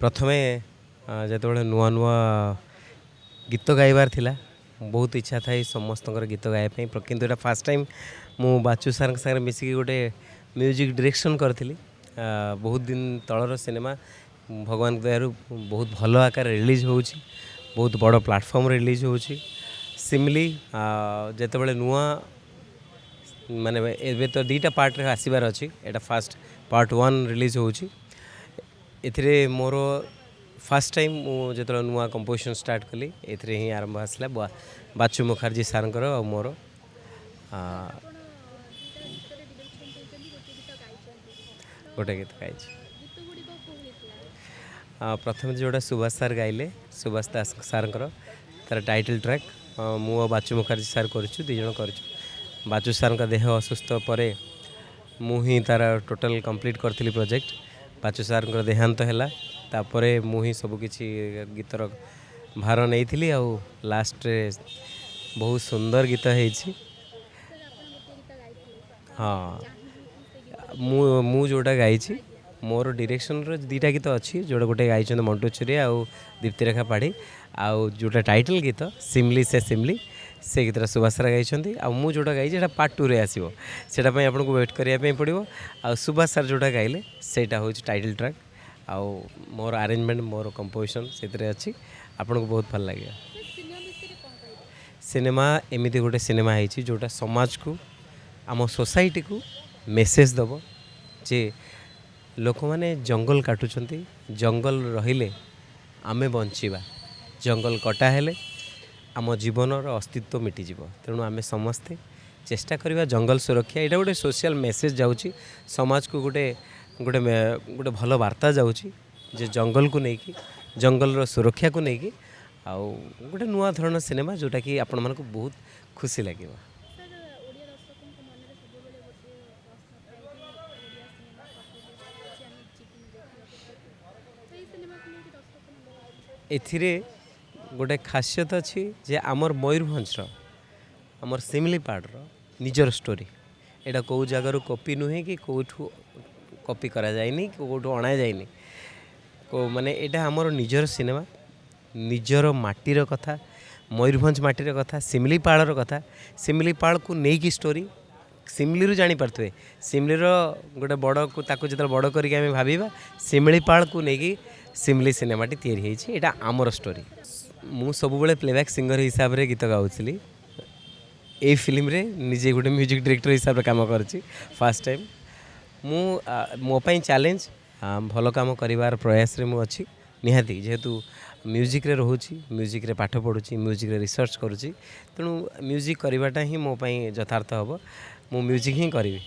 प्रथमे जिते नुआ नुआ गीत गाइबार थिला बहुत इच्छा था समस्त गीत गाइबाई किंतु एटा फास्ट टाइम मु बाचु सार सागर मिसिकी गोटे म्यूजिक डायरेक्शन करी बहुत दिन तलर सिनेमा भगवान दयारू बहुत भल आकार रिलीज हो बहुत बड़ प्लाटफर्म रिलीज हो सिमली जिते नुआ माने एबे तो दीटा पार्ट रे आसबार अच्छी एटा फास्ट पार्ट 1 रिलीज हो मोर फास्ट टाइम जो नुआ कंपोजिशन स्टार्ट कली एथिरे ही आरंभ आसला बाचु मुखर्जी सार मोर गोटे गीत गाई प्रथम जोड़ा सुभाष सार गाइले सुभाष दास सार तार टाइटल ट्रैक मु बाचु मुखर्जी सार करूँ दिज कर बाचु सार का देह असुस्थ पर मुही तार टोटल कंप्लीट करी प्रोजेक्ट बाचु सार देहांत है तापर मुही सबकि गीतर भार नहीं थी आउ लास्ट रे बहुत सुंदर गीत है हाँ मु जोटा गाई मोर डायरेक्शन रो दीटा गीत अच्छी जोड़ा गोटे गाई मंटू छुरी आउ दीप्तिरेखा पाढ़ी आउ जोटा टाइटल गीत सिमली से गीत सुभाष सार गाई आउ जोटा गाई पार्ट 2 रे आसो से आपको वेट करने पड़ो आ सुभाष सार जोटा गाइले सेटा हूँ टाइटल ट्रैक आउ मोर अरेंजमेंट मोर कंपोजिशन से अच्छी आपको बहुत भल लगे सिनेमा एमती गोटे सिनेमा है जोटा समाज को आम सोसाइटी को मेसेज दब जे लोक मैंने जंगल काटुंट जंगल रहिले आमे बंचिबा जंगल कटा हेले आम जीवनर अस्तित्व मिटिज तेणु आमे समस्ते चेष्टा करवा जंगल सुरक्षा यहाँ गोटे सोशल मेसेज जाऊँगी समाज को गोटे गोटे गोटे भल वार्ता जाऊँगी जे जंगल को लेकिन जंगल सुरक्षा को लेकिन आउ गोटे नुआ धरण सिनेमा जोटा कि आपण मानक बहुत खुशी लगे एथिरे गोटे खासियत अच्छी जे आमर मयूरभंज आमर सिमलीपाड़ निजर स्टोरी एटा कौ जगार कॉपी नुहे कि कौठू कॉपी करा जायनी कौठू अणा जायनी को माने एटा आमर निजर सिनेमा निजर माटीर कथा मयूरभंज माटीर कथा सिमलीपाड़ कथा सिमलीपाड़ को नेकी स्टोरी सिमली रू जानी पारथुए सिमली गोटे बड़ को ताको जो बड़ करके आम भाविबा सिमलीपाड़ को लेकिन सिमली सिनेमाटी तैयारी होती है यहाँ आमर स्टोरी मु सब बेले प्लेबैक सिंगर हिसाब से गीत गाऊली ए फिल्म रे निजे गोटे म्यूजिक डायरेक्टर हिसाब से काम करछि फास्ट टाइम मु मोपाई चैलेंज भल काम करिवार प्रयास रे मु अच्छी निहाती जेहेतु म्यूजिक रे रोची म्यूजिक रे पाठ पढ़ुची म्यूजिक रे रिसर्च करुँची तेणु म्यूजिक करवाटा ही मोपाई यथार्थ हम मु म्यूजिक ही करी